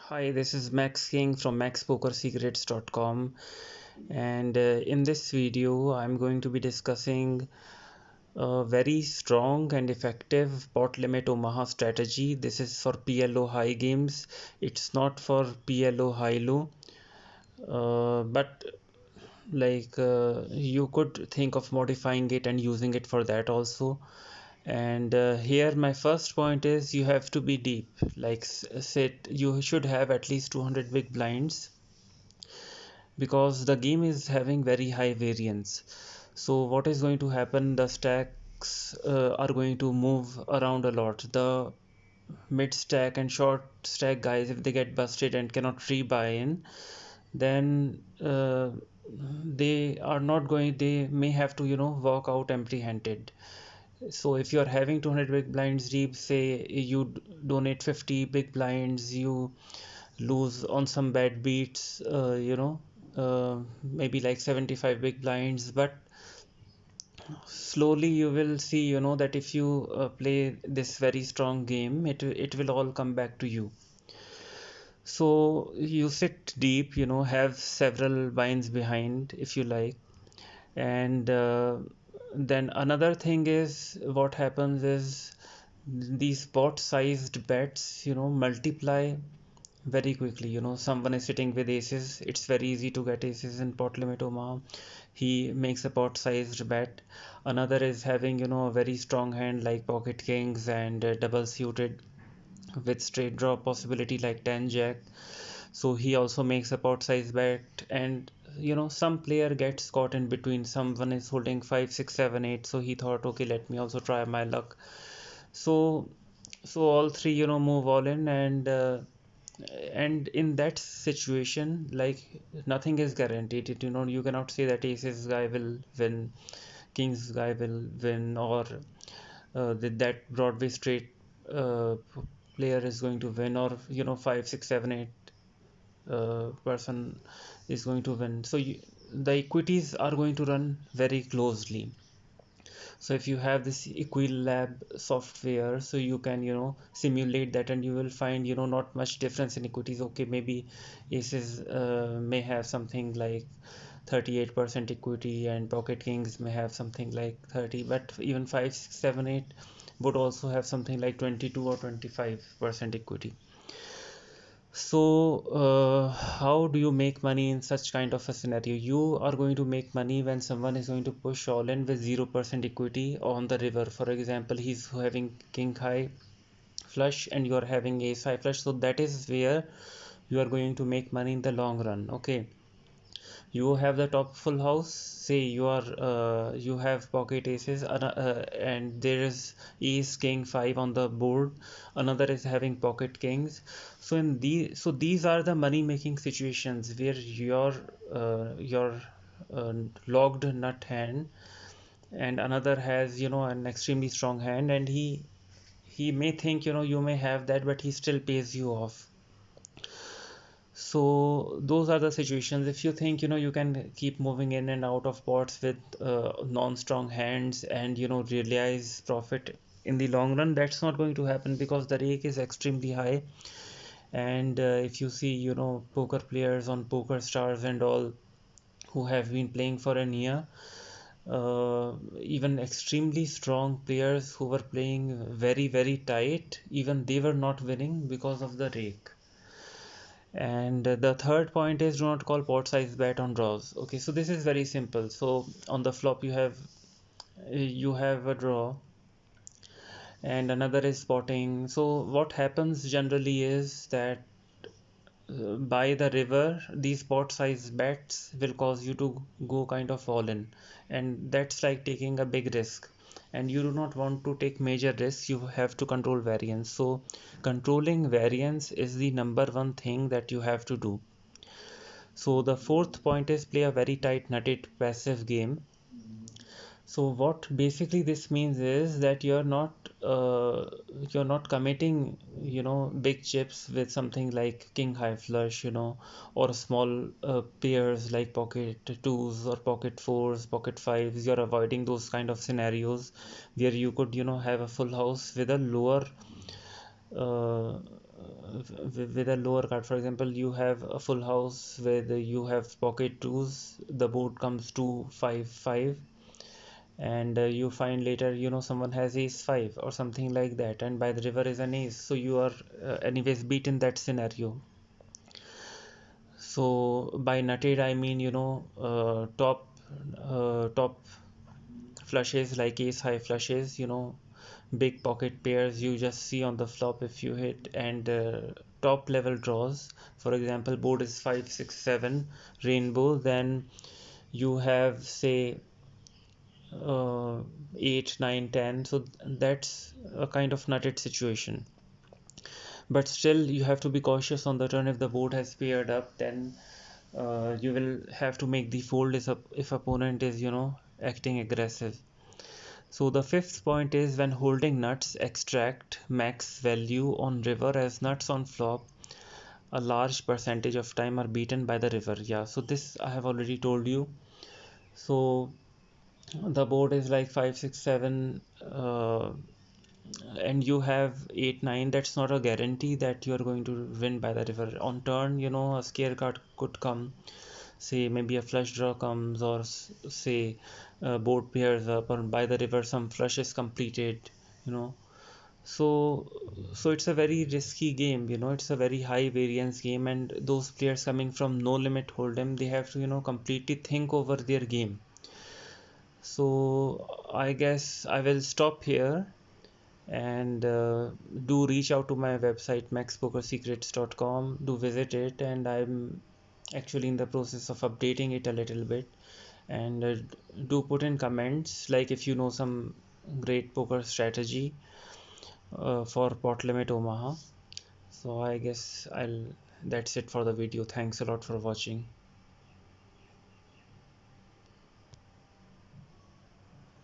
Hi, this is Max King from maxpokersecrets.com, and in this video I'm going to be discussing a very strong and effective pot limit Omaha strategy. This is for PLO high games. It's not for PLO high low, but you could think of modifying it and using it for that also. And here my first point is you have to be deep. Sit, you should have at least 200 big blinds because the game is having very high variance. So what is going to happen? The stacks are going to move around a lot. The mid stack and short stack guys, if they get busted and cannot rebuy in, then they are not going. They may have to walk out empty-handed. So if you're having 200 big blinds deep, say you donate 50 big blinds, you lose on some bad beats, maybe like 75 big blinds, but slowly you will see, that if you play this very strong game, it will all come back to you. So you sit deep, have several binds behind if you like, and then another thing is what happens is these pot sized bets multiply very quickly. Someone is sitting with aces. It's very easy to get aces in pot limit Omaha. He makes a pot sized bet. Another is having a very strong hand like pocket kings and double suited with straight draw possibility like 10 jack. So he also makes a pot size bet, and some player gets caught in between. Someone is holding 5 6 7 8, so he thought, okay, let me also try my luck. So so all three move all in, and in that situation, like, nothing is guaranteed. You cannot say that aces guy will win, kings guy will win, or that Broadway straight player is going to win, or 5 6 7 8 person is going to win. So the equities are going to run very closely. So if you have this Equilab software, so you can simulate that, and you will find not much difference in equities. Okay, maybe aces may have something like 38% equity, and pocket kings may have something like 30, but even 5 6 7 8 would also have something like 22 or 25% equity. So, how do you make money in such kind of a scenario? You are going to make money when someone is going to push all in with 0% equity on the river. For example, he's having king high flush and you are having ace high flush. So that is where you are going to make money in the long run. Okay, you have the top full house. Say you have pocket aces, and there is ace king 5 on the board. Another is having pocket kings. So these are the money making situations where your logged nut hand, and another has an extremely strong hand, and he may think you may have that, but he still pays you off. So those are the situations. If you think you can keep moving in and out of pots with non-strong hands, and realize profit in the long run, that's not going to happen because the rake is extremely high. And if you see poker players on Poker Stars and all, who have been playing for a year, even extremely strong players who were playing very very tight, even they were not winning because of the rake. And the third point is do not call pot size bet on draws. Okay, so this is very simple. So on the flop you have a draw, and another is spotting. So what happens generally is that by the river, these pot size bets will cause you to go kind of all in, and that's like taking a big risk. And you do not want to take major risks, you have to control variance. So controlling variance is the number one thing that you have to do. So the fourth point is play a very tight nutted passive game. So what basically this means is that you're not committing big chips with something like king high flush, or small pairs like pocket twos or pocket fours, pocket fives. You're avoiding those kind of scenarios where you could have a full house with a lower uh, with a lower card. For example, you have a full house where you have pocket twos, the board comes to 5 5, and you find later, someone has ace 5 or something like that, and by the river is an ace, so you are anyways beaten that scenario. So by nutted I mean, top flushes like ace high flushes, big pocket pairs you just see on the flop if you hit, and top level draws. For example, board is 5 6 7 rainbow, then you have say 8 9 10, so that's a kind of nutted situation. But still you have to be cautious on the turn. If the board has paired up, then you will have to make the fold if opponent is, acting aggressive. So the fifth point is, when holding nuts, extract max value on river, as nuts on flop a large percentage of time are beaten by the river. Yeah, so this I have already told you. So the board is like 5 6 7, and you have 8 9. That's not a guarantee that you are going to win by the river. On turn, a scare card could come, say maybe a flush draw comes, or say board pairs up, or by the river some flush is completed, you know so it's a very risky game. It's a very high variance game, and those players coming from no limit hold'em, they have to, completely think over their game. So I guess I will stop here, and do reach out to my website maxpokersecrets.com. Do visit it, and I'm actually in the process of updating it a little bit. And do put in comments like if you know some great poker strategy for Pot Limit Omaha. So I guess I'll that's it for the video. Thanks a lot for watching.